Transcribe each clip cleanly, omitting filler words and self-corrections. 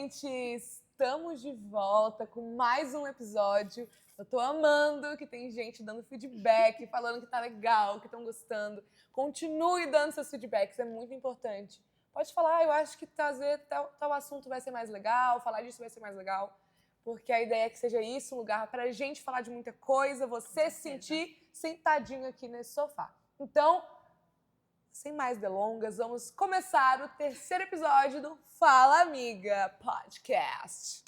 gente! Estamos de volta com mais um episódio. Eu tô amando que tem gente dando feedback, falando que tá legal, que estão gostando. Continue dando seus feedbacks, é muito importante. Pode falar, eu acho que trazer tal assunto vai ser mais legal, falar disso vai ser mais legal. Porque a ideia é que seja isso, um lugar pra gente falar de muita coisa, você se sentir sentadinho aqui nesse sofá. Então, sem mais delongas, vamos começar o terceiro episódio do Fala Amiga Podcast.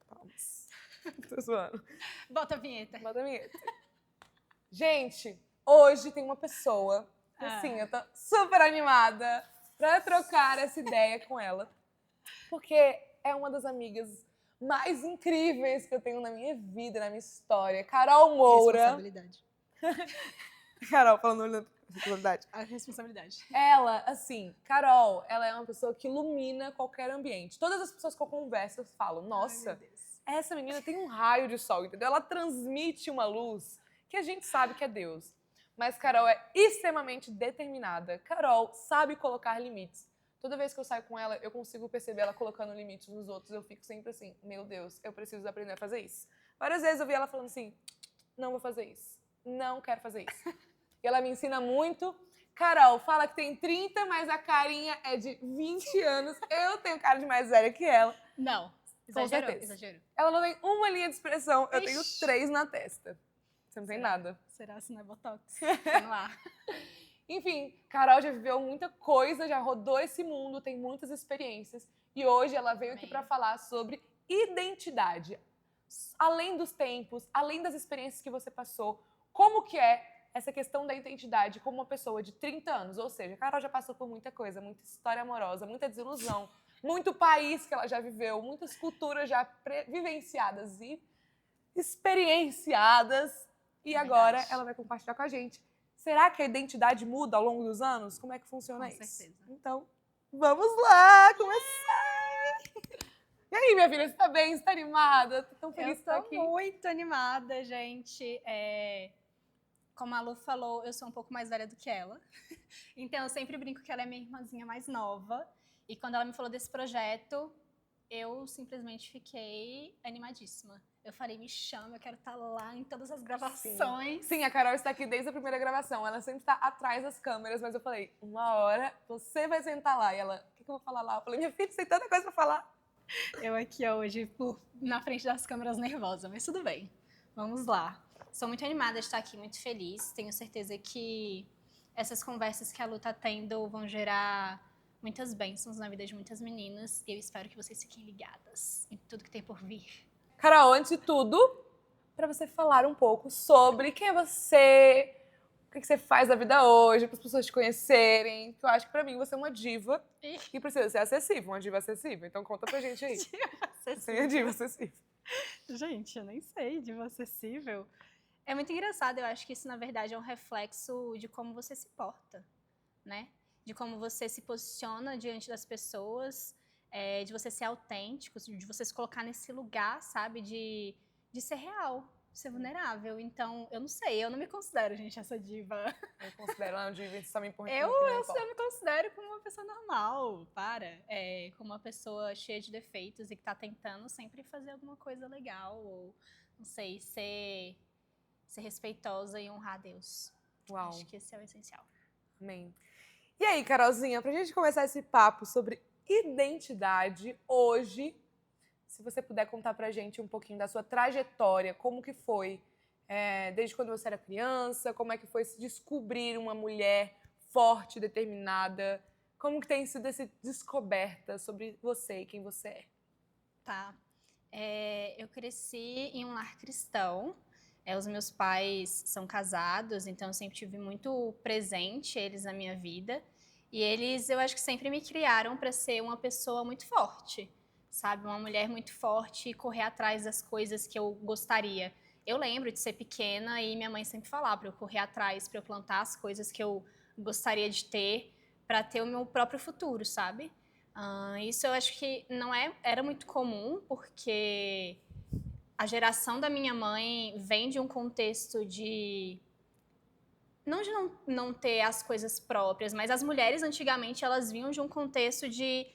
Vamos. Tô zoando. Bota a vinheta. Bota a vinheta. Gente, hoje tem uma pessoa que, assim, eu tô super animada pra trocar essa ideia com ela. Porque é uma das amigas mais incríveis que eu tenho na minha vida, na minha história. Carol Moura. Responsabilidade. Carol, falando na responsabilidade. A responsabilidade. Ela, assim, Carol, ela é uma pessoa que ilumina qualquer ambiente. Todas as pessoas que eu converso falam, nossa, Ai, meu Deus. essa menina tem um raio de sol, entendeu? Ela transmite uma luz que a gente sabe que é Deus. Mas Carol é extremamente determinada. Carol sabe colocar limites. Toda vez que eu saio com ela, eu consigo perceber ela colocando limites nos outros. Eu fico sempre assim, meu Deus, eu preciso aprender a fazer isso. Várias vezes eu vi ela falando assim, não vou fazer isso. Não quero fazer isso. E ela me ensina muito. Carol fala que tem 30, mas a carinha é de 20 anos. Eu tenho cara de mais velha que ela. Não. Com Exagerou, certeza. exagerou. Ela não tem uma linha de expressão, eu tenho Ixi. 3 na testa. Você não tem Será? nada. Será se não é Botox? Vamos lá. Enfim, Carol já viveu muita coisa, já rodou esse mundo, tem muitas experiências. E hoje ela veio aqui Amém. para falar sobre identidade. Além dos tempos, além das experiências que você passou, como que é essa questão da identidade como uma pessoa de 30 anos? Ou seja, Carol já passou por muita coisa, muita história amorosa, muita desilusão, muito país que ela já viveu, muitas culturas já vivenciadas e experienciadas. E agora Verdade. ela vai compartilhar com a gente. Será que a identidade muda ao longo dos anos? Como é que funciona Com isso? certeza. Então, vamos lá começar! E aí, minha filha, você tá bem? Você tá animada? Tô tão feliz Eu de estar tô aqui. muito animada, gente. Como a Lu falou, eu sou um pouco mais velha do que ela. Então, eu sempre brinco que ela é minha irmãzinha mais nova. E quando ela me falou desse projeto, eu simplesmente fiquei animadíssima. Eu falei, me chama, eu quero estar lá em todas as gravações. Sim, a Carol está aqui desde a primeira gravação. Ela sempre está atrás das câmeras, mas eu falei, uma hora você vai sentar lá. E ela, o que eu vou falar lá? Eu falei, minha filha, tem tanta coisa pra falar. Eu aqui hoje, na frente das câmeras, nervosa, mas tudo bem. Vamos lá. Sou muito animada de estar aqui, muito feliz. Tenho certeza que essas conversas que a Lu tá tendo vão gerar muitas bênçãos na vida de muitas meninas. E eu espero que vocês fiquem ligadas em tudo que tem por vir. Carol, antes de tudo, para você falar um pouco sobre quem é você, o que você faz da vida hoje, para as pessoas te conhecerem. Que eu acho que para mim você é uma diva que precisa ser acessível, uma diva acessível. Então conta pra gente aí. Você é diva acessível. Gente, eu nem sei, diva acessível. É muito engraçado, eu acho que isso, na verdade, é um reflexo de como você se porta, né? De como você se posiciona diante das pessoas, de você ser autêntico, de você se colocar nesse lugar, sabe? De ser real, de ser vulnerável. Então, eu não sei, eu não me considero, gente, essa diva. Eu considero ela uma diva, você só me põe Eu me considero como uma pessoa normal, como uma pessoa cheia de defeitos e que tá tentando sempre fazer alguma coisa legal, ou, não sei, ser respeitosa e honrar a Deus. Uau. Acho que esse é o essencial. Amém. E aí, Carolzinha, pra gente começar esse papo sobre identidade, hoje, se você puder contar pra gente um pouquinho da sua trajetória, como que foi, desde quando você era criança, como é que foi se descobrir uma mulher forte, determinada, como que tem sido essa descoberta sobre você e quem você é? Tá. Eu cresci em um lar cristão. Os meus pais são casados, então eu sempre tive muito presente eles na minha vida. E eles, eu acho que sempre me criaram para ser uma pessoa muito forte, sabe? Uma mulher muito forte e correr atrás das coisas que eu gostaria. Eu lembro de ser pequena e minha mãe sempre falava para eu correr atrás, para eu plantar as coisas que eu gostaria de ter, para ter o meu próprio futuro, sabe? Isso eu acho que não era muito comum, porque a geração da minha mãe vem de um contexto de não ter as coisas próprias, mas as mulheres antigamente elas vinham de um contexto de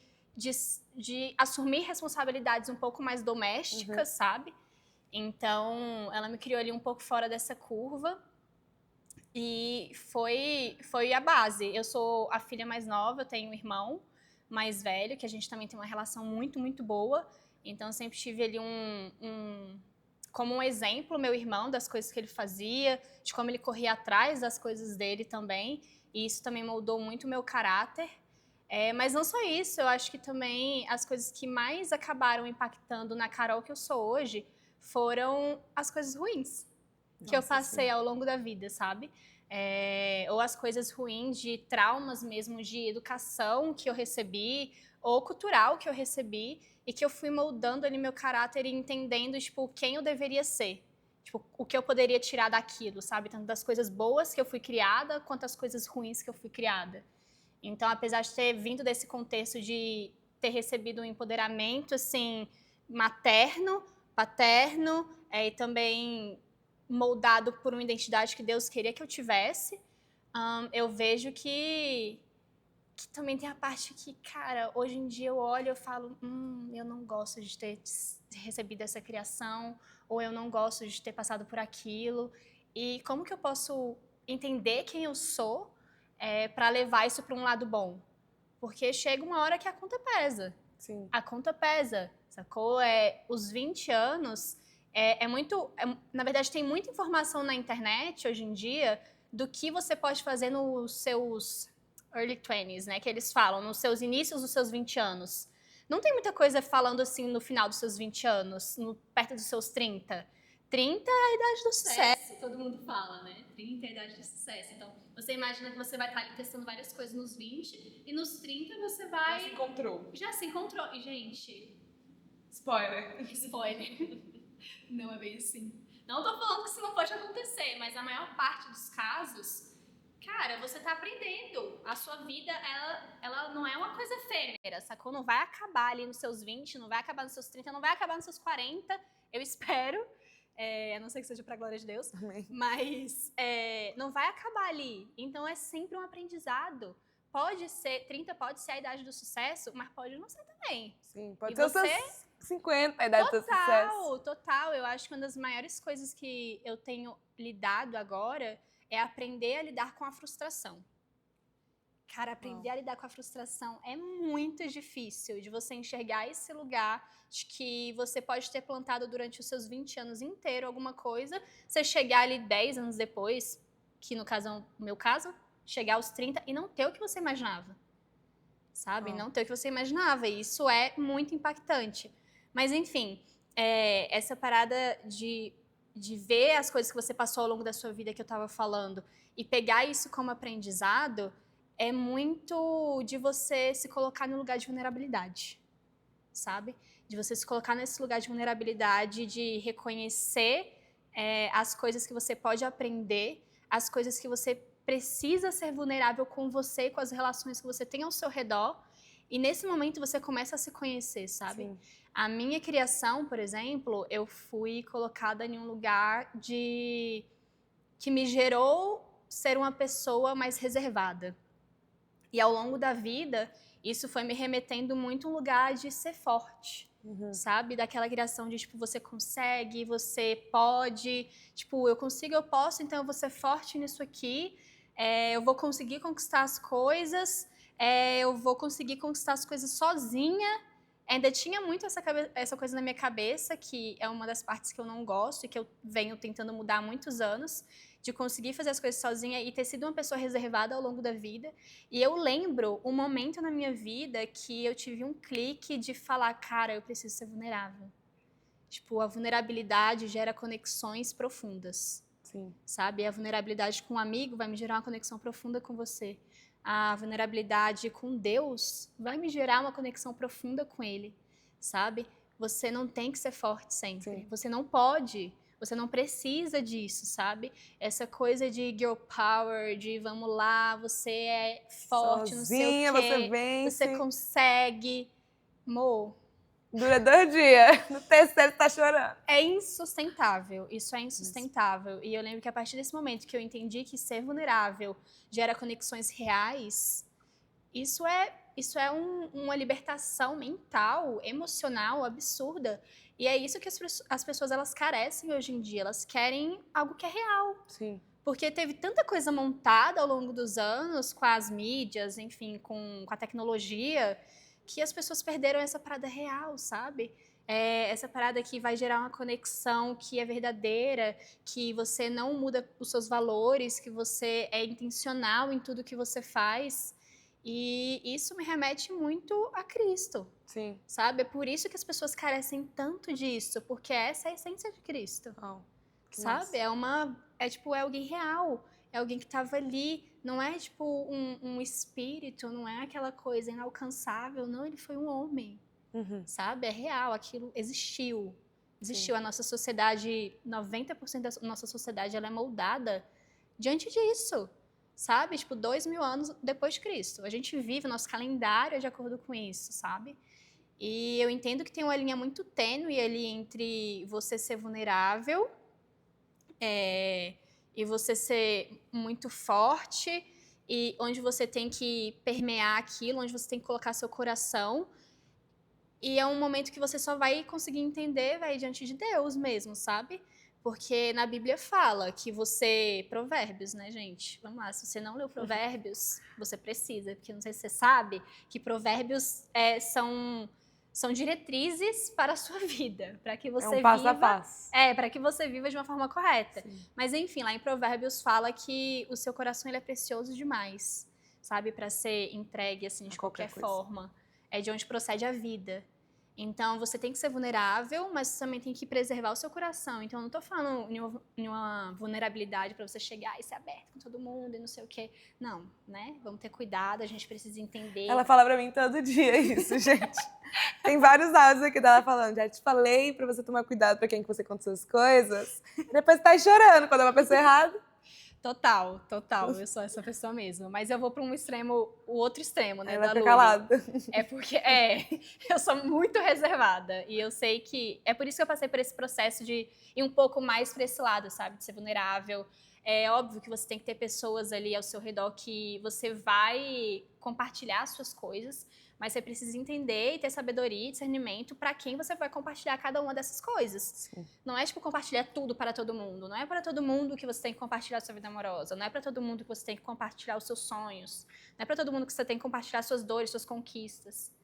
de assumir responsabilidades um pouco mais domésticas, sabe? Então, ela me criou ali um pouco fora dessa curva. E foi a base. Eu sou a filha mais nova, eu tenho um irmão mais velho, que a gente também tem uma relação muito, muito boa. Então, eu sempre tive ali como um exemplo, meu irmão, das coisas que ele fazia, de como ele corria atrás das coisas dele também. E isso também moldou muito o meu caráter. Mas não só isso, eu acho que também as coisas que mais acabaram impactando na Carol que eu sou hoje foram as coisas ruins que eu passei ao longo da vida, sabe? Ou as coisas ruins de traumas mesmo, de educação que eu recebi, ou cultural que eu recebi, e que eu fui moldando ali meu caráter e entendendo, tipo, quem eu deveria ser. Tipo, o que eu poderia tirar daquilo, sabe? Tanto das coisas boas que eu fui criada, quanto as coisas ruins que eu fui criada. Então, apesar de ter vindo desse contexto de ter recebido um empoderamento, assim, materno, paterno, e também moldado por uma identidade que Deus queria que eu tivesse, eu vejo que também tem a parte que, cara, hoje em dia eu olho e eu falo, eu não gosto de ter recebido essa criação, ou eu não gosto de ter passado por aquilo, e como que eu posso entender quem eu sou para levar isso para um lado bom? Porque chega uma hora que a conta pesa. Sim. A conta pesa, sacou? Os 20 anos na verdade, tem muita informação na internet hoje em dia do que você pode fazer nos seus early 20s, né? Que eles falam, nos seus inícios dos seus 20 anos. Não tem muita coisa falando assim no final dos seus 20 anos, perto dos seus 30. 30 é a idade do sucesso, todo mundo fala, né? 30 é a idade do sucesso. Então, você imagina que você vai estar ali testando várias coisas nos 20 e nos 30 você vai... Já se encontrou. Já se encontrou. E, gente... Spoiler. Não é bem assim. Não tô falando que isso não pode acontecer, mas a maior parte dos casos, cara, você tá aprendendo. A sua vida, ela não é uma coisa efêmera, sacou? Não vai acabar ali nos seus 20, não vai acabar nos seus 30, não vai acabar nos seus 40, eu espero. A não ser que seja pra glória de Deus. Amém. Mas não vai acabar ali. Então é sempre um aprendizado. Pode ser, 30 pode ser a idade do sucesso, mas pode não ser também. Sim, pode E ser os você? seus 50 a idade do sucesso. Total. Eu acho que uma das maiores coisas que eu tenho lidado agora é aprender a lidar com a frustração. Cara, aprender a lidar com a frustração é muito difícil, de você enxergar esse lugar de que você pode ter plantado durante os seus 20 anos inteiro alguma coisa, você chegar ali 10 anos depois, que no caso é o meu caso, chegar aos 30 e não ter o que você imaginava. Sabe? Não ter o que você imaginava. E isso é muito impactante. Mas, enfim, essa parada de ver as coisas que você passou ao longo da sua vida que eu estava falando e pegar isso como aprendizado é muito de você se colocar no lugar de vulnerabilidade, sabe? De você se colocar nesse lugar de vulnerabilidade, de reconhecer as coisas que você pode aprender, as coisas que você precisa ser vulnerável com você, com as relações que você tem ao seu redor. E nesse momento você começa a se conhecer, sabe? Sim. A minha criação, por exemplo, eu fui colocada em um lugar que me gerou ser uma pessoa mais reservada. E ao longo da vida, isso foi me remetendo muito a um lugar de ser forte, sabe? Daquela criação de, tipo, você consegue, você pode, tipo, eu consigo, eu posso, então eu vou ser forte nisso aqui, eu vou conseguir conquistar as coisas, eu vou conseguir conquistar as coisas sozinha. Ainda tinha muito essa coisa na minha cabeça, que é uma das partes que eu não gosto e que eu venho tentando mudar há muitos anos, de conseguir fazer as coisas sozinha e ter sido uma pessoa reservada ao longo da vida. E eu lembro um momento na minha vida que eu tive um clique de falar, cara, eu preciso ser vulnerável. Tipo, a vulnerabilidade gera conexões profundas. Sim. Sabe? A vulnerabilidade com um amigo vai me gerar uma conexão profunda com você. A vulnerabilidade com Deus vai me gerar uma conexão profunda com Ele, sabe? Você não tem que ser forte sempre. Sim. Você não pode, você não precisa disso, sabe? Essa coisa de girl power, de vamos lá, você é forte, sozinha, não sei o quê. Você vence. Você consegue. Amor, dura 2 dias. No terceiro tá chorando. é insustentável, isso é insustentável. E eu lembro que a partir desse momento que eu entendi que ser vulnerável gera conexões reais, isso é isso é uma libertação mental, emocional, absurda. E é isso que as pessoas, elas carecem hoje em dia. Elas querem algo que é real. Sim. Porque teve tanta coisa montada ao longo dos anos, com as mídias, enfim, com a tecnologia, que as pessoas perderam essa parada real, sabe? Essa parada que vai gerar uma conexão que é verdadeira, que você não muda os seus valores, que você é intencional em tudo que você faz. E isso me remete muito a Cristo, Sim. sabe? É por isso que as pessoas carecem tanto disso, porque essa é a essência de Cristo. Oh, que Sabe? massa. É alguém real. É alguém que estava ali. Não é tipo um espírito, não é aquela coisa inalcançável. Não, ele foi um homem. Uhum. Sabe? É real. Aquilo existiu. Sim. A nossa sociedade, 90% da nossa sociedade, ela é moldada diante disso. Sabe? Tipo, 2000 anos depois de Cristo. A gente vive, nosso calendário é de acordo com isso, sabe? E eu entendo que tem uma linha muito tênue ali entre você ser vulnerável e você ser muito forte, e onde você tem que permear aquilo, onde você tem que colocar seu coração. E é um momento que você só vai conseguir entender, vai diante de Deus mesmo, sabe? Porque na Bíblia fala que você... Provérbios, né, gente? Vamos lá, se você não leu Provérbios, você precisa, porque não sei se você sabe que Provérbios são diretrizes para a sua vida, para que você um passo viva... a passo. para que você viva de uma forma correta. Sim. Mas enfim, lá em Provérbios fala que o seu coração ele é precioso demais, sabe? Para ser entregue assim de qualquer forma. É de onde procede a vida. Então, você tem que ser vulnerável, mas você também tem que preservar o seu coração. Então, eu não estou falando em uma vulnerabilidade para você chegar e ser aberto com todo mundo e não sei o quê. Não, né? Vamos ter cuidado, a gente precisa entender. Ela fala pra mim todo dia isso, gente. Tem vários áudios aqui dela falando, já te falei pra você tomar cuidado pra quem que você conta suas coisas. Depois você tá chorando quando é uma pessoa errada. Total. Eu sou essa pessoa mesmo. Mas eu vou para um extremo, o outro extremo, né? Ela da fica Luli. calada. É porque, eu sou muito reservada. E eu sei que... É por isso que eu passei por esse processo de ir um pouco mais para esse lado, sabe? De ser vulnerável. É óbvio que você tem que ter pessoas ali ao seu redor que você vai compartilhar as suas coisas, mas você precisa entender e ter sabedoria e discernimento para quem você vai compartilhar cada uma dessas coisas. Sim. Não é tipo compartilhar tudo para todo mundo. Não é para todo mundo que você tem que compartilhar a sua vida amorosa. Não é para todo mundo que você tem que compartilhar os seus sonhos. Não é para todo mundo que você tem que compartilhar suas dores, suas conquistas.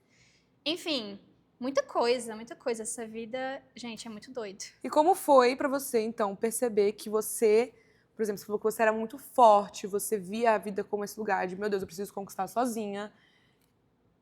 Enfim, muita coisa. Essa vida, gente, é muito doido. E como foi para você, então, perceber que você... Por exemplo, você falou que você era muito forte, você via a vida como esse lugar de, meu Deus, eu preciso conquistar sozinha.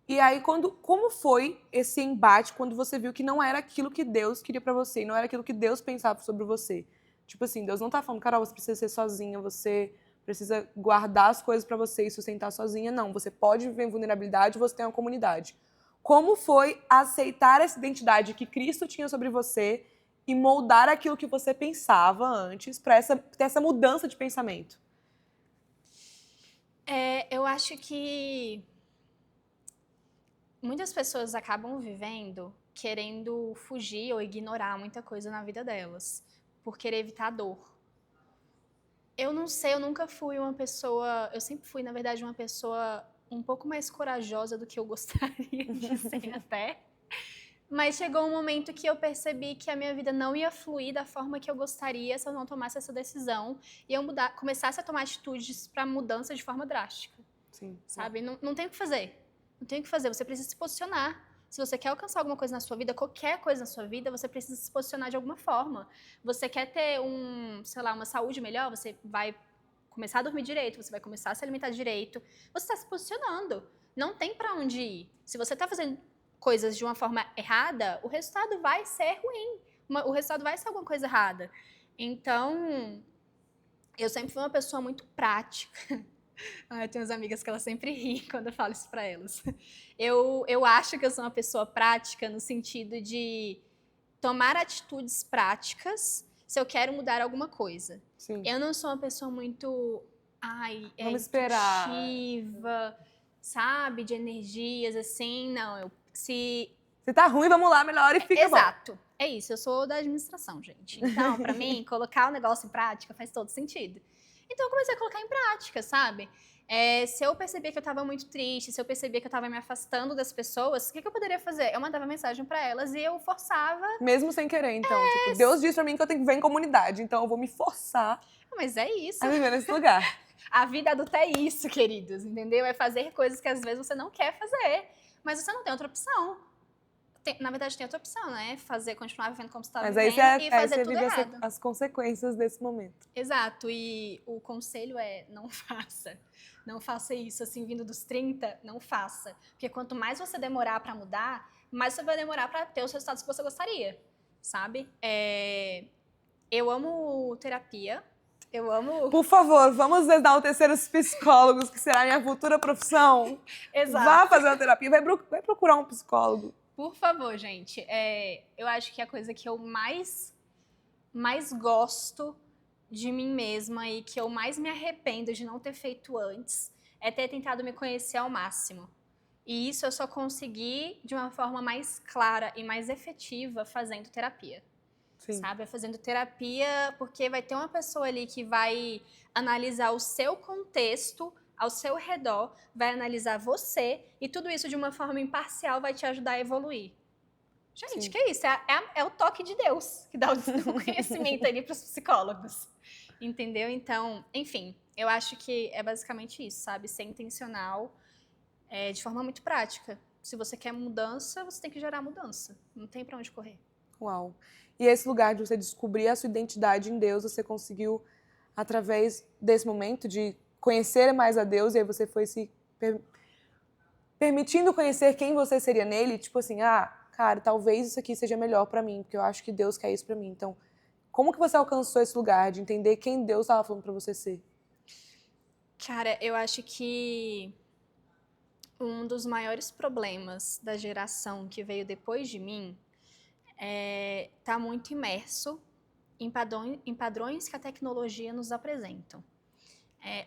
E aí, como foi esse embate quando você viu que não era aquilo que Deus queria pra você, e não era aquilo que Deus pensava sobre você? Tipo assim, Deus não tá falando, Carol, você precisa ser sozinha, você precisa guardar as coisas pra você e sustentar sozinha. Não, você pode viver em vulnerabilidade, você tem uma comunidade. Como foi aceitar essa identidade que Cristo tinha sobre você e moldar aquilo que você pensava antes pra ter essa mudança de pensamento? Eu acho que muitas pessoas acabam vivendo querendo fugir ou ignorar muita coisa na vida delas, por querer evitar a dor. Eu não sei, eu nunca fui uma pessoa... Eu sempre fui, na verdade, uma pessoa um pouco mais corajosa do que eu gostaria de ser até. Mas chegou um momento que eu percebi que a minha vida não ia fluir da forma que eu gostaria se eu não tomasse essa decisão e eu começasse a tomar atitudes para mudança de forma drástica. Sim. Sabe? Não tem o que fazer. Não tem o que fazer, você precisa se posicionar. Se você quer alcançar alguma coisa na sua vida, qualquer coisa na sua vida, você precisa se posicionar de alguma forma. Você quer ter uma saúde melhor, você vai começar a dormir direito, você vai começar a se alimentar direito. Você está se posicionando. Não tem para onde ir. Se você está fazendo coisas de uma forma errada, o resultado vai ser ruim. O resultado vai ser alguma coisa errada. Então, eu sempre fui uma pessoa muito prática. Eu tenho umas amigas que elas sempre riem quando eu falo isso pra elas. Eu acho que eu sou uma pessoa prática no sentido de tomar atitudes práticas se eu quero mudar alguma coisa. Sim. Eu não sou uma pessoa muito vamos esperar, intuitiva, sabe? De energias, assim. Não, se tá ruim, vamos lá, melhor e fica Exato. Bom. É isso, eu sou da administração, gente. Então, pra mim, colocar o negócio em prática faz todo sentido. Então, eu comecei a colocar em prática, sabe? Se eu percebia que eu estava muito triste, se eu percebia que eu estava me afastando das pessoas, o que eu poderia fazer? Eu mandava mensagem para elas e eu forçava. Mesmo sem querer, então. Tipo, Deus disse pra mim que eu tenho que viver em comunidade, então eu vou me forçar Mas é isso. a viver nesse lugar. A vida adulta é isso, queridos, entendeu? É fazer coisas que às vezes você não quer fazer, mas você não tem outra opção. Na verdade, tem outra opção, né? Continuar vivendo como você está Mas vivendo aí e fazer você tudo vive errado. as consequências desse momento. Exato, e o conselho é não faça. Não faça isso, assim, vindo dos 30, não faça. Porque quanto mais você demorar para mudar, mais você vai demorar para ter os resultados que você gostaria, sabe? Eu amo terapia, eu amo... Por favor, vamos enaltecer os psicólogos, que será a minha futura profissão. Exato. Vá fazer uma terapia, vai procurar um psicólogo. Por favor, gente. Eu acho que a coisa que eu mais gosto de mim mesma e que eu mais me arrependo de não ter feito antes é ter tentado me conhecer ao máximo. E isso eu só consegui de uma forma mais clara e mais efetiva fazendo terapia. Sim. Sabe? Fazendo terapia, porque vai ter uma pessoa ali que vai analisar o seu contexto ao seu redor, vai analisar você e tudo isso de uma forma imparcial vai te ajudar a evoluir. Gente, Sim. que é isso? É o toque de Deus que dá o conhecimento ali para os psicólogos. Entendeu? Então, enfim, eu acho que é basicamente isso, sabe? Ser intencional de forma muito prática. Se você quer mudança, você tem que gerar mudança. Não tem para onde correr. Uau. E esse lugar de você descobrir a sua identidade em Deus, você conseguiu, através desse momento de conhecer mais a Deus, e aí você foi se permitindo conhecer quem você seria nele, tipo assim, cara, talvez isso aqui seja melhor pra mim, porque eu acho que Deus quer isso pra mim. Então, como que você alcançou esse lugar de entender quem Deus estava falando pra você ser? Cara, eu acho que um dos maiores problemas da geração que veio depois de mim tá muito imerso em padrões que a tecnologia nos apresentam.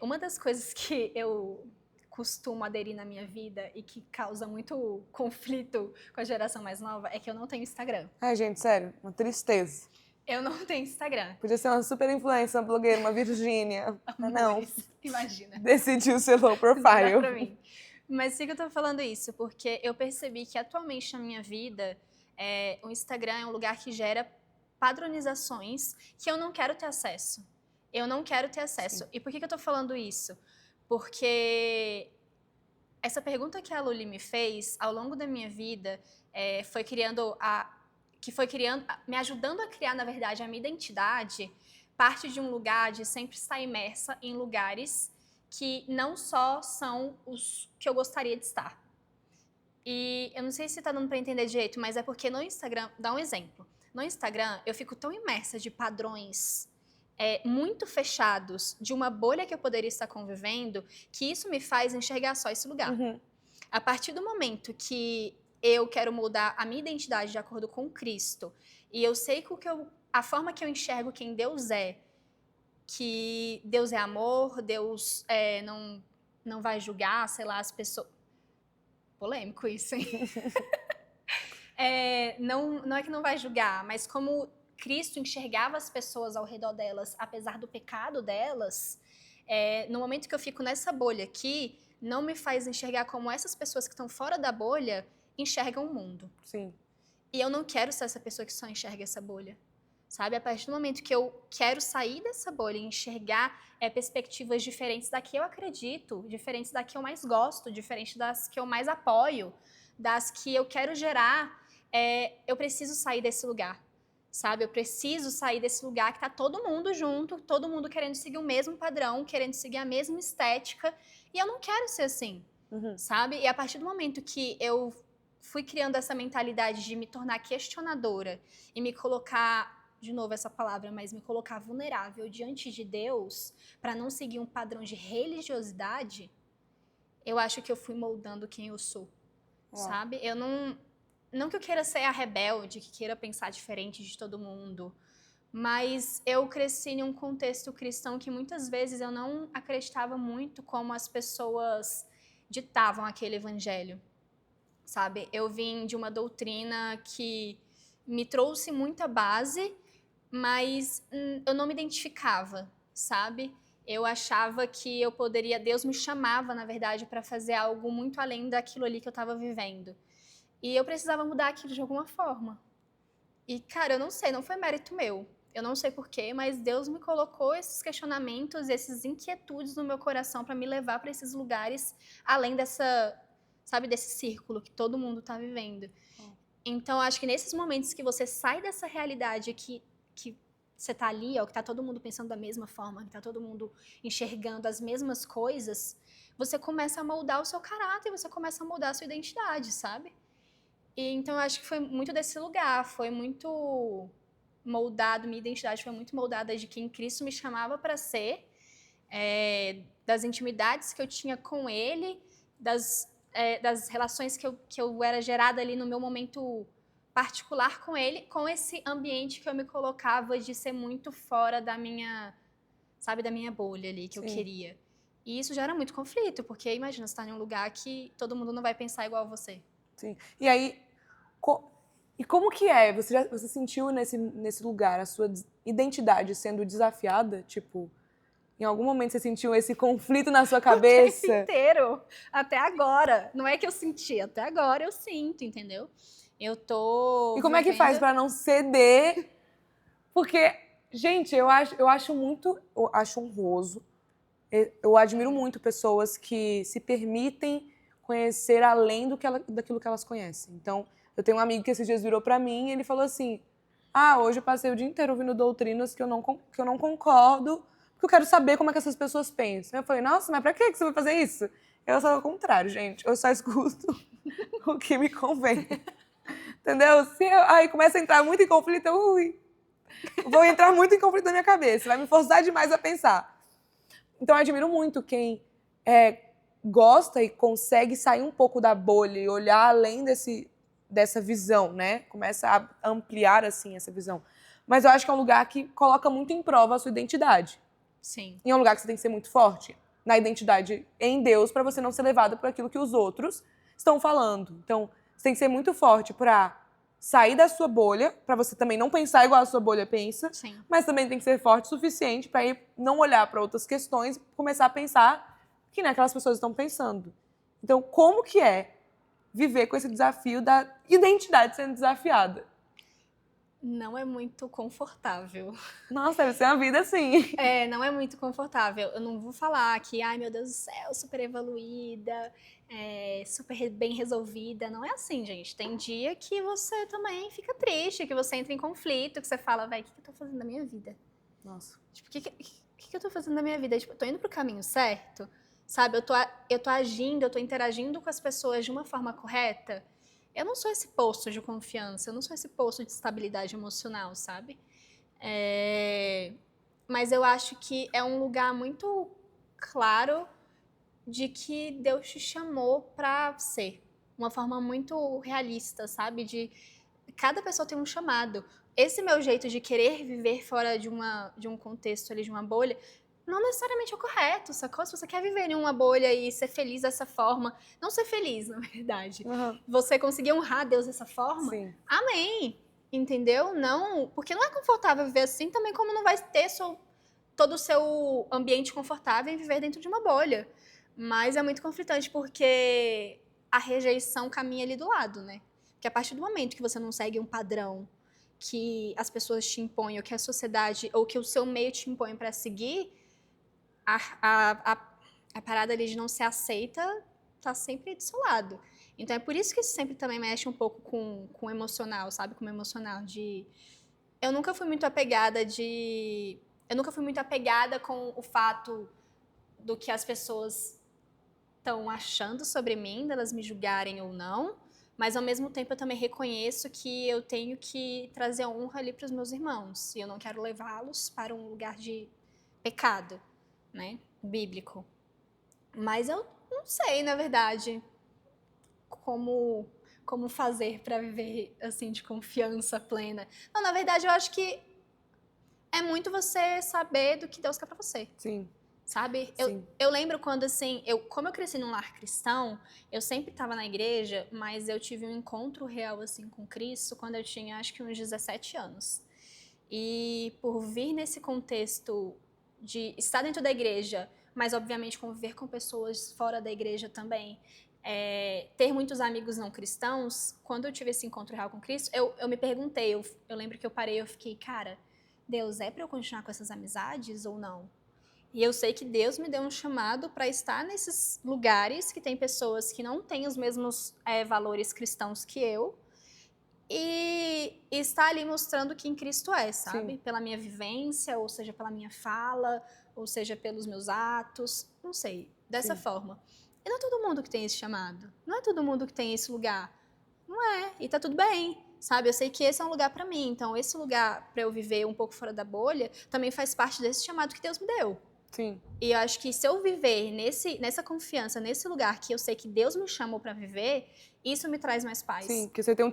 Uma das coisas que eu costumo aderir na minha vida e que causa muito conflito com a geração mais nova é que eu não tenho Instagram. Ai, gente, sério, uma tristeza. Eu não tenho Instagram. Podia ser uma super influencer, uma blogueira, uma Virgínia. Não. Imagina. Decidiu ser low Não dá profile. pra mim. Mas por que eu tô falando isso? Porque eu percebi que atualmente na minha vida, o Instagram é um lugar que gera padronizações que eu não quero ter acesso. Eu não quero ter acesso. Sim. E por que eu tô falando isso? Porque essa pergunta que a Luli me fez ao longo da minha vida foi me ajudando a criar, na verdade, a minha identidade, parte de um lugar de sempre estar imersa em lugares que não só são os que eu gostaria de estar. E eu não sei se tá dando para entender direito, mas é porque no Instagram, dá um exemplo. No Instagram, eu fico tão imersa de padrões muito fechados, de uma bolha que eu poderia estar convivendo, que isso me faz enxergar só esse lugar. Uhum. A partir do momento que eu quero mudar a minha identidade de acordo com Cristo, e eu sei que a forma que eu enxergo quem Deus é, que Deus é amor, Deus não vai julgar, sei lá, as pessoas... Polêmico isso, hein? Não é que não vai julgar, mas como Cristo enxergava as pessoas ao redor delas, apesar do pecado delas, no momento que eu fico nessa bolha aqui, não me faz enxergar como essas pessoas que estão fora da bolha enxergam o mundo. Sim. E eu não quero ser essa pessoa que só enxerga essa bolha. Sabe? A partir do momento que eu quero sair dessa bolha e enxergar perspectivas diferentes da que eu acredito, diferentes da que eu mais gosto, diferentes das que eu mais apoio, das que eu quero gerar, eu preciso sair desse lugar. Sabe? Eu preciso sair desse lugar que tá todo mundo junto, todo mundo querendo seguir o mesmo padrão, querendo seguir a mesma estética, e eu não quero ser assim, sabe? E a partir do momento que eu fui criando essa mentalidade de me tornar questionadora e me colocar, de novo essa palavra, mas me colocar vulnerável diante de Deus para não seguir um padrão de religiosidade, eu acho que eu fui moldando quem eu sou, sabe? Eu não que eu queira ser a rebelde, que queira pensar diferente de todo mundo, mas eu cresci em um contexto cristão que muitas vezes eu não acreditava muito como as pessoas ditavam aquele evangelho, sabe? Eu vim de uma doutrina que me trouxe muita base, mas eu não me identificava, sabe? eu achava que Deus me chamava, na verdade, para fazer algo muito além daquilo ali que eu estava vivendo. E eu precisava mudar aquilo de alguma forma. E, cara, eu não sei, não foi mérito meu. Eu não sei porquê, mas Deus me colocou esses questionamentos, essas inquietudes no meu coração para me levar para esses lugares além desse círculo que todo mundo tá vivendo. Então, acho que nesses momentos que você sai dessa realidade que você tá ali, ó, que tá todo mundo pensando da mesma forma, que tá todo mundo enxergando as mesmas coisas, você começa a moldar o seu caráter, você começa a moldar a sua identidade, sabe? E então eu acho que foi muito desse lugar, foi muito moldado, minha identidade foi muito moldada de quem Cristo me chamava para ser, das intimidades que eu tinha com Ele, das relações que eu era gerada ali no meu momento particular com Ele, com esse ambiente que eu me colocava de ser muito fora da minha, sabe, da minha bolha ali que eu queria. E isso gera muito conflito, porque imagina, você tá em um lugar que todo mundo não vai pensar igual a você. Sim. E aí, e como que é? Você sentiu nesse lugar a sua identidade sendo desafiada? Tipo, em algum momento você sentiu esse conflito na sua cabeça? O tempo inteiro, até agora. Não é que eu senti, até agora eu sinto, entendeu? Eu tô E como é que faz pra não ceder? Porque, gente, eu acho honroso. Eu admiro muito pessoas que se permitem conhecer além daquilo que elas conhecem. Então, eu tenho um amigo que esses dias virou pra mim e ele falou assim: hoje eu passei o dia inteiro ouvindo doutrinas que eu não concordo, porque eu quero saber como é que essas pessoas pensam. Eu falei: nossa, mas pra que você vai fazer isso? Eu sou o contrário, gente. Eu só escuto o que me convém. Entendeu? Aí começa a entrar muito em conflito, vou entrar muito em conflito na minha cabeça, vai me forçar demais a pensar. Então, eu admiro muito quem gosta e consegue sair um pouco da bolha e olhar além dessa visão, né? Começa a ampliar, assim, essa visão. Mas eu acho que é um lugar que coloca muito em prova a sua identidade. Sim. E é um lugar que você tem que ser muito forte na identidade em Deus para você não ser levada por aquilo que os outros estão falando. Então, você tem que ser muito forte para sair da sua bolha, para você também não pensar igual a sua bolha pensa, Sim. mas também tem que ser forte o suficiente para não olhar para outras questões e começar a pensar que nem aquelas pessoas estão pensando. Então, como que é viver com esse desafio da identidade sendo desafiada? Não é muito confortável. Nossa, deve ser uma vida assim. Não é muito confortável. Eu não vou falar que, ai meu Deus do céu, super evoluída, super bem resolvida. Não é assim, gente. Tem dia que você também fica triste, que você entra em conflito, que você fala, vai, o que eu tô fazendo da minha vida? Nossa. Tipo, o que eu tô fazendo da minha vida? Tipo, eu tô indo pro caminho certo? Sabe, eu tô agindo, eu tô interagindo com as pessoas de uma forma correta? Eu não sou esse posto de confiança, eu não sou esse posto de estabilidade emocional, sabe? Mas eu acho que é um lugar muito claro de que Deus te chamou para ser. Uma forma muito realista, sabe? De cada pessoa tem um chamado. Esse meu jeito de querer viver fora de um contexto ali, de uma bolha, não necessariamente é o correto, sacou? Se você quer viver em uma bolha e ser feliz dessa forma, não ser feliz, na verdade, você conseguir honrar Deus dessa forma, Sim. amém, entendeu? Não, porque não é confortável viver assim, também como não vai ter todo o seu ambiente confortável em viver dentro de uma bolha. Mas é muito conflitante porque a rejeição caminha ali do lado, né? Porque a partir do momento que você não segue um padrão que as pessoas te impõem, ou que a sociedade, ou que o seu meio te impõe para seguir, a parada ali de não ser aceita tá sempre do seu lado. Então é por isso que isso sempre também mexe um pouco com o emocional, sabe? Com o emocional de... Eu nunca fui muito apegada com o fato do que as pessoas estão achando sobre mim, delas me julgarem ou não, mas ao mesmo tempo eu também reconheço que eu tenho que trazer honra ali para os meus irmãos, e eu não quero levá-los para um lugar de pecado, né, bíblico. Mas eu não sei, na verdade, como fazer para viver assim de confiança plena. Não, na verdade, eu acho que é muito você saber do que Deus quer para você. Sim. Sabe? Sim. Eu lembro quando, assim, como eu cresci num lar cristão, eu sempre estava na igreja, mas eu tive um encontro real, assim, com Cristo quando eu tinha, acho que uns 17 anos. E por vir nesse contexto de estar dentro da igreja, mas obviamente conviver com pessoas fora da igreja também, ter muitos amigos não cristãos, quando eu tive esse encontro real com Cristo, eu me perguntei, eu lembro que eu parei, eu fiquei, cara, Deus, é para eu continuar com essas amizades ou não? E eu sei que Deus me deu um chamado para estar nesses lugares que tem pessoas que não têm os mesmos valores cristãos que eu, e estar ali mostrando quem Cristo é, sabe? Sim. Pela minha vivência, ou seja, pela minha fala, ou seja, pelos meus atos, não sei, dessa Sim. forma. E não é todo mundo que tem esse chamado, não é todo mundo que tem esse lugar. Não é, e tá tudo bem, sabe? Eu sei que esse é um lugar para mim, então esse lugar para eu viver um pouco fora da bolha também faz parte desse chamado que Deus me deu. Sim. E eu acho que se eu viver nessa confiança, nesse lugar que eu sei que Deus me chamou para viver, isso me traz mais paz. Sim, porque você tem o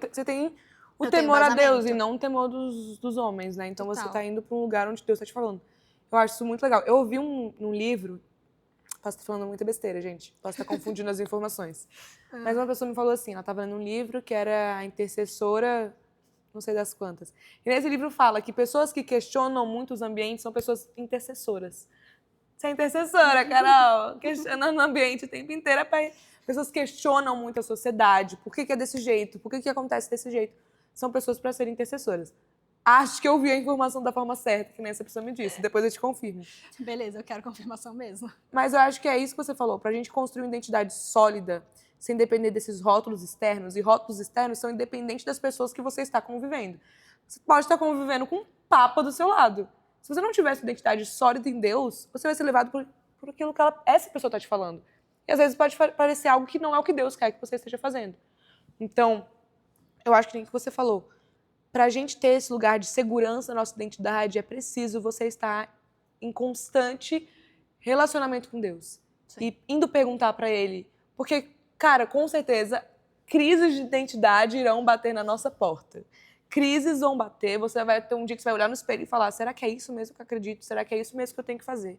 Eu tenho temor a Deus embasamento. e não o temor dos homens, né? Então você Total. tá indo pra um lugar onde Deus tá te falando. Eu acho isso muito legal. Eu ouvi num livro, posso estar falando muita besteira, gente, posso estar confundindo as informações. Mas uma pessoa me falou assim, ela estava lendo um livro que era a intercessora, não sei das quantas. E nesse livro fala que pessoas que questionam muito os ambientes são pessoas intercessoras. Você é intercessora, Carol, questionando o ambiente o tempo inteiro. Pessoas questionam muito a sociedade. Por que é desse jeito? Por que acontece desse jeito? São pessoas para serem intercessoras. Acho que eu vi a informação da forma certa, que nem essa pessoa me disse. Depois eu te confirmo. Beleza, eu quero confirmação mesmo. Mas eu acho que é isso que você falou. Pra gente construir uma identidade sólida, sem depender desses rótulos externos. E rótulos externos são independentes das pessoas que você está convivendo. Você pode estar convivendo com um papa do seu lado. Se você não tiver sua identidade sólida em Deus, você vai ser levado por aquilo que essa pessoa está te falando. E às vezes pode parecer algo que não é o que Deus quer que você esteja fazendo. Então, eu acho que nem que você falou. Pra gente ter esse lugar de segurança na nossa identidade, é preciso você estar em constante relacionamento com Deus. Sim. E indo perguntar pra Ele. Porque, cara, com certeza, crises de identidade irão bater na nossa porta. Crises vão bater, você vai ter um dia que você vai olhar no espelho e falar, será que é isso mesmo que eu acredito? Será que é isso mesmo que eu tenho que fazer?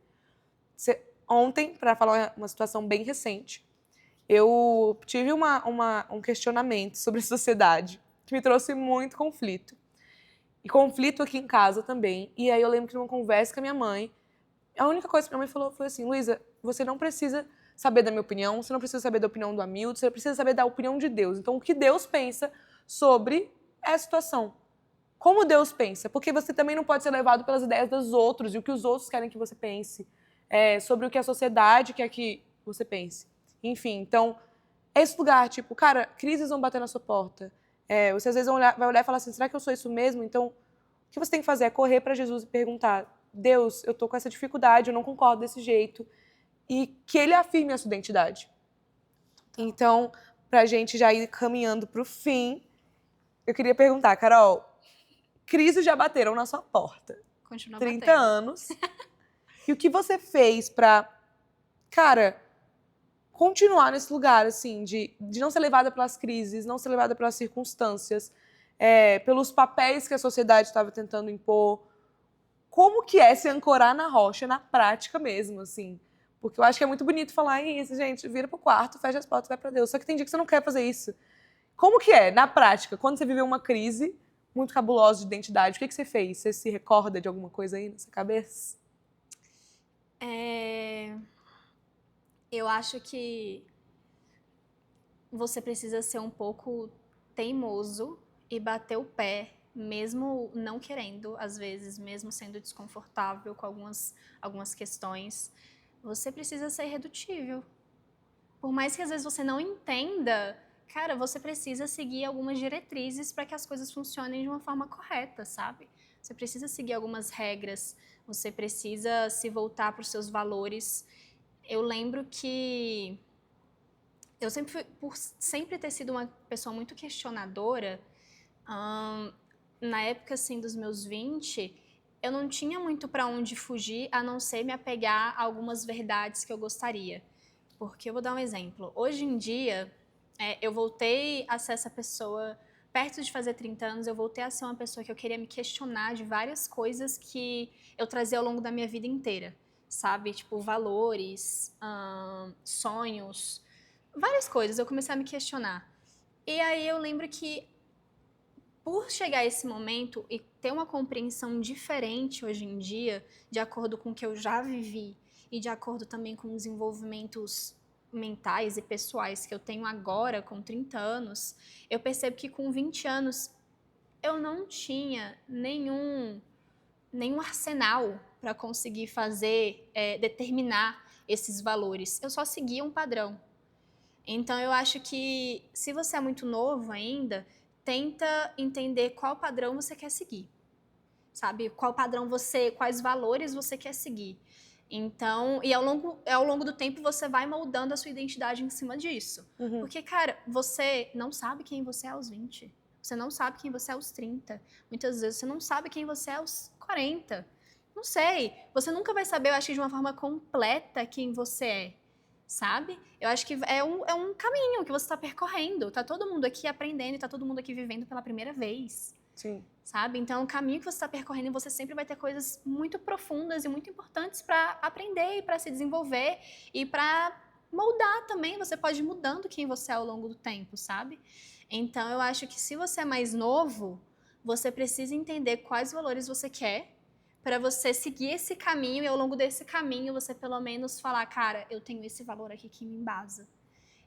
Ontem, para falar uma situação bem recente, eu tive um questionamento sobre a sociedade que me trouxe muito conflito. E conflito aqui em casa também. E aí eu lembro que numa conversa com a minha mãe, a única coisa que minha mãe falou foi assim, Luísa, você não precisa saber da minha opinião, você não precisa saber da opinião do Hamilton, você precisa saber da opinião de Deus. Então, o que Deus pensa sobre essa situação? Como Deus pensa? Porque você também não pode ser levado pelas ideias dos outros e o que os outros querem que você pense, sobre o que a sociedade quer que você pense. Enfim, então, é esse lugar, tipo, cara, crises vão bater na sua porta. Você às vezes vai olhar e falar assim, será que eu sou isso mesmo? Então, o que você tem que fazer é correr para Jesus e perguntar, Deus, eu tô com essa dificuldade, eu não concordo desse jeito. E que ele afirme a sua identidade. Então, pra gente já ir caminhando pro fim, eu queria perguntar, Carol, crises já bateram na sua porta. Continua 30 batendo. anos. E o que você fez pra, cara, continuar nesse lugar, assim, de não ser levada pelas crises, não ser levada pelas circunstâncias, pelos papéis que a sociedade estava tentando impor? Como que é se ancorar na rocha, na prática mesmo, assim? Porque eu acho que é muito bonito falar isso, gente, vira pro quarto, fecha as portas, vai pra Deus. Só que tem dia que você não quer fazer isso. Como que é, na prática, quando você viveu uma crise muito cabulosa de identidade, o que você fez? Você se recorda de alguma coisa aí na sua cabeça? Eu acho que você precisa ser um pouco teimoso e bater o pé, mesmo não querendo, às vezes, mesmo sendo desconfortável com algumas questões. Você precisa ser irredutível. Por mais que às vezes você não entenda, cara, você precisa seguir algumas diretrizes para que as coisas funcionem de uma forma correta, sabe? Você precisa seguir algumas regras, você precisa se voltar para os seus valores. Eu lembro que eu por sempre ter sido uma pessoa muito questionadora, na época assim dos meus 20, eu não tinha muito para onde fugir, a não ser me apegar a algumas verdades que eu gostaria. Porque eu vou dar um exemplo. Hoje em dia, eu voltei a ser essa pessoa, perto de fazer 30 anos, eu voltei a ser uma pessoa que eu queria me questionar de várias coisas que eu trazia ao longo da minha vida inteira, sabe? Tipo, valores, sonhos, várias coisas. Eu comecei a me questionar. E aí eu lembro que por chegar a esse momento e ter uma compreensão diferente hoje em dia, de acordo com o que eu já vivi e de acordo também com os desenvolvimentos mentais e pessoais que eu tenho agora, com 30 anos, eu percebo que com 20 anos eu não tinha nenhum arsenal para conseguir fazer, determinar esses valores. Eu só seguia um padrão. Então, eu acho que se você é muito novo ainda, tenta entender qual padrão você quer seguir, sabe? Quais valores você quer seguir. Então, e ao longo do tempo você vai moldando a sua identidade em cima disso. Porque, cara, você não sabe quem você é aos 20. Você não sabe quem você é aos 30. Muitas vezes você não sabe quem você é aos 40. Não sei. Você nunca vai saber, eu acho, de uma forma completa quem você é. Sabe? Eu acho que é um caminho que você está percorrendo. Tá todo mundo aqui aprendendo e tá todo mundo aqui vivendo pela primeira vez. Sim. Sabe? Então, o caminho que você está percorrendo, você sempre vai ter coisas muito profundas e muito importantes para aprender e para se desenvolver e para moldar também. Você pode ir mudando quem você é ao longo do tempo, sabe? Então, eu acho que se você é mais novo, você precisa entender quais valores você quer para você seguir esse caminho e ao longo desse caminho você pelo menos falar, cara, eu tenho esse valor aqui que me embasa.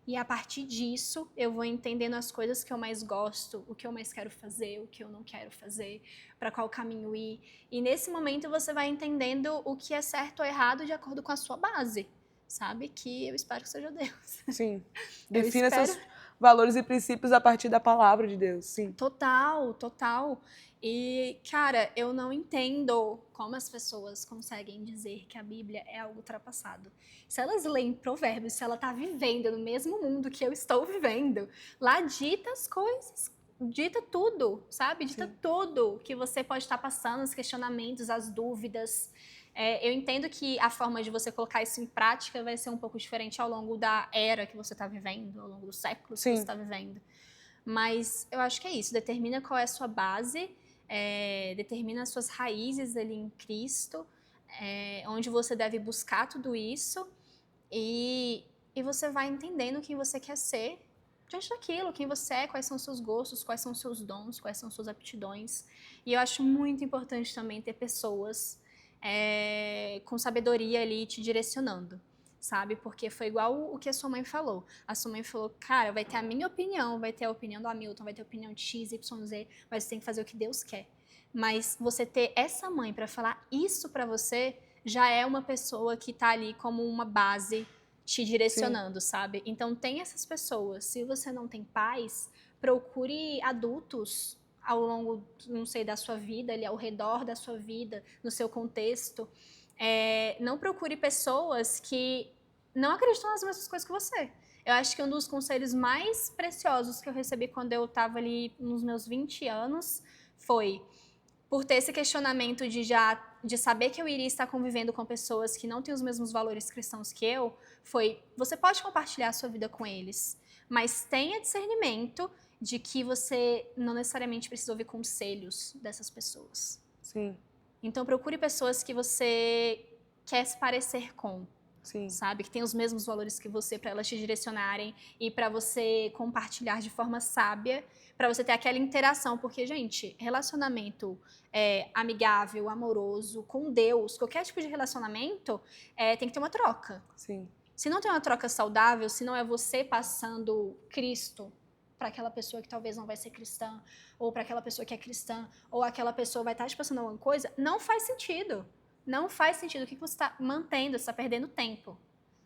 E a partir disso, eu vou entendendo as coisas que eu mais gosto, o que eu mais quero fazer, o que eu não quero fazer, para qual caminho ir. E nesse momento você vai entendendo o que é certo ou errado de acordo com a sua base, sabe? Que eu espero que seja Deus. Sim. Defina seus valores e princípios a partir da palavra de Deus, sim. Total, total. E, cara, eu não entendo como as pessoas conseguem dizer que a Bíblia é algo ultrapassado. Se elas leem Provérbios, se ela tá vivendo no mesmo mundo que eu estou vivendo, lá dita as coisas, dita tudo, sabe? Dita tudo que você pode estar passando, os questionamentos, as dúvidas. Eu entendo que a forma de você colocar isso em prática vai ser um pouco diferente ao longo da era que você está vivendo, ao longo dos séculos que você está vivendo. Mas eu acho que é isso, determina qual é a sua base, determina as suas raízes ali em Cristo, onde você deve buscar tudo isso e você vai entendendo quem você quer ser diante daquilo, quem você é, quais são os seus gostos, quais são os seus dons, quais são as suas aptidões. E eu acho muito importante também ter pessoas com sabedoria ali te direcionando, sabe? Porque foi igual o que a sua mãe falou. A sua mãe falou, cara, vai ter a minha opinião, vai ter a opinião do Hamilton, vai ter a opinião de X, Y, Z, mas você tem que fazer o que Deus quer. Mas você ter essa mãe para falar isso para você já é uma pessoa que tá ali como uma base te direcionando, sabe? Então tem essas pessoas. Se você não tem pais, procure adultos ao longo, não sei, da sua vida, ali ao redor da sua vida, no seu contexto. Não procure pessoas que não acreditam nas mesmas coisas que você. Eu acho que um dos conselhos mais preciosos que eu recebi quando eu estava ali nos meus 20 anos foi, por ter esse questionamento de saber que eu iria estar convivendo com pessoas que não têm os mesmos valores cristãos que eu, foi, você pode compartilhar a sua vida com eles, mas tenha discernimento de que você não necessariamente precisa ouvir conselhos dessas pessoas. Sim. Então procure pessoas que você quer se parecer com, Sim. sabe? Que tem os mesmos valores que você, para elas te direcionarem e para você compartilhar de forma sábia, para você ter aquela interação. Porque, gente, relacionamento amigável, amoroso, com Deus, qualquer tipo de relacionamento, tem que ter uma troca. Sim. Se não tem uma troca saudável, se não é você passando Cristo para aquela pessoa que talvez não vai ser cristã, ou para aquela pessoa que é cristã, ou aquela pessoa vai estar te passando alguma coisa, não faz sentido. Não faz sentido. O que você está mantendo? Você está perdendo tempo,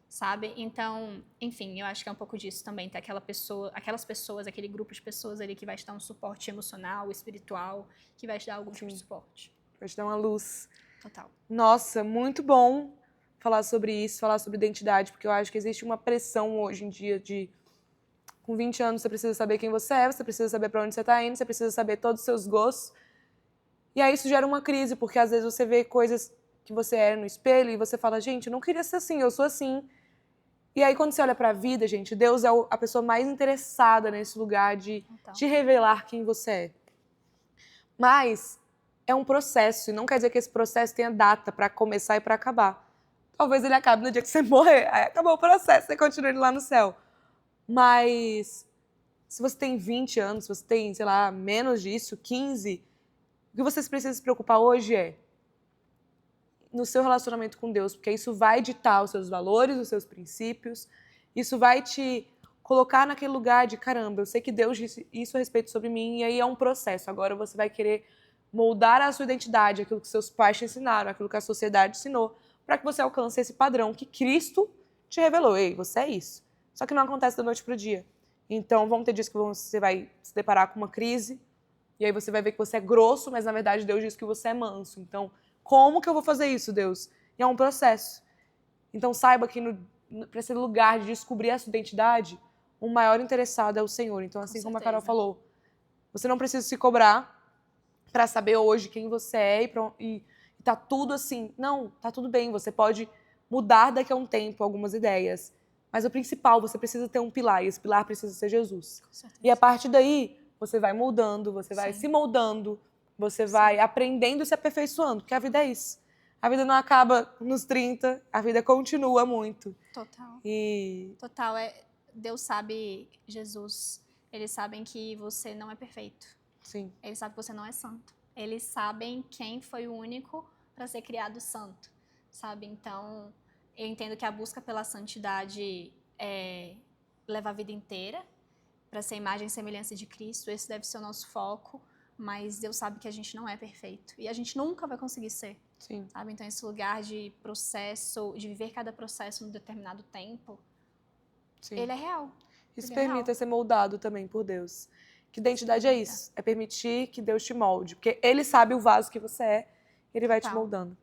sabe? Então, enfim, eu acho que é um pouco disso também. Ter aquelas pessoas, aquele grupo de pessoas ali que vai te dar um suporte emocional, espiritual, que vai te dar algum tipo de suporte. Vai te dar uma luz. Total. Nossa, muito bom falar sobre isso, falar sobre identidade, porque eu acho que existe uma pressão hoje em dia de... Com 20 anos você precisa saber quem você é, você precisa saber para onde você está indo, você precisa saber todos os seus gostos. E aí isso gera uma crise, porque às vezes você vê coisas que você é no espelho e você fala, gente, eu não queria ser assim, eu sou assim. E aí quando você olha para a vida, gente, Deus é a pessoa mais interessada nesse lugar de te revelar quem você é. Mas é um processo, e não quer dizer que esse processo tenha data para começar e para acabar. Talvez ele acabe no dia que você morrer, aí acabou o processo, você continua indo lá no céu. Mas se você tem 20 anos, se você tem, sei lá, menos disso, 15, o que você precisa se preocupar hoje é no seu relacionamento com Deus, porque isso vai ditar os seus valores, os seus princípios, isso vai te colocar naquele lugar de caramba, eu sei que Deus disse isso a respeito sobre mim, e aí é um processo. Agora você vai querer moldar a sua identidade, aquilo que seus pais te ensinaram, aquilo que a sociedade ensinou, para que você alcance esse padrão que Cristo te revelou. Ei, você é isso. Só que não acontece da noite para o dia. Então, vão ter dias que você vai se deparar com uma crise, e aí você vai ver que você é grosso, mas na verdade Deus diz que você é manso. Então, como que eu vou fazer isso, Deus? E é um processo. Então, saiba que para esse lugar de descobrir a sua identidade, o maior interessado é o Senhor. Então, assim como a Carol falou, você não precisa se cobrar para saber hoje quem você é e tá tudo assim. Não, tá tudo bem. Você pode mudar daqui a um tempo algumas ideias. Mas o principal, você precisa ter um pilar, e esse pilar precisa ser Jesus. E a partir daí, você vai moldando, você vai se moldando, você vai aprendendo e se aperfeiçoando, porque a vida é isso. A vida não acaba nos 30, a vida continua muito. Total. E Total, Deus sabe, Jesus, eles sabem que você não é perfeito. sim, Eles sabem que você não é santo. Eles sabem quem foi o único para ser criado santo, sabe? Então, eu entendo que a busca pela santidade leva a vida inteira para ser imagem e semelhança de Cristo. Esse deve ser o nosso foco, mas Deus sabe que a gente não é perfeito e a gente nunca vai conseguir ser. sim. Sabe? Então, esse lugar de processo, de viver cada processo num determinado tempo, Sim. ele é real. E se Ele é permita real. ser moldado também por Deus. Que identidade é isso? É permitir que Deus te molde. Porque Ele sabe o vaso que você é, Ele vai te Total. moldando.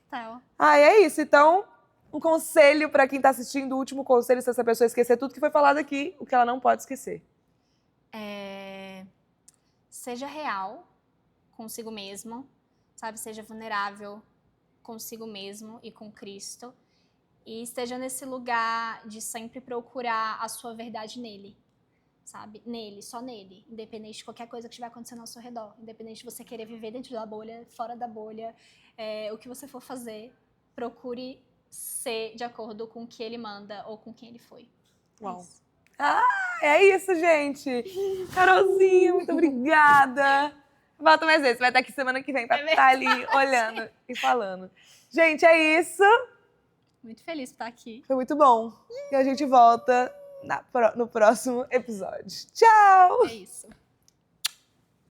Tá, É isso. Então, um conselho para quem está assistindo, o último conselho, se essa pessoa esquecer tudo que foi falado aqui, o que ela não pode esquecer. Seja real consigo mesmo, sabe? Seja vulnerável consigo mesmo e com Cristo. E esteja nesse lugar de sempre procurar a sua verdade nele, sabe? Nele, só nele. Independente de qualquer coisa que estiver acontecendo ao seu redor. Independente de você querer viver dentro da bolha, fora da bolha. O que você for fazer, procure ser de acordo com o que ele manda ou com quem ele foi. Uau. Isso. É isso, gente. Carolzinha, muito obrigada. Volta mais vezes. Vai estar aqui semana que vem para estar ali olhando e falando. Gente, é isso. Muito feliz por estar aqui. Foi muito bom. E a gente volta no próximo episódio. Tchau! É isso.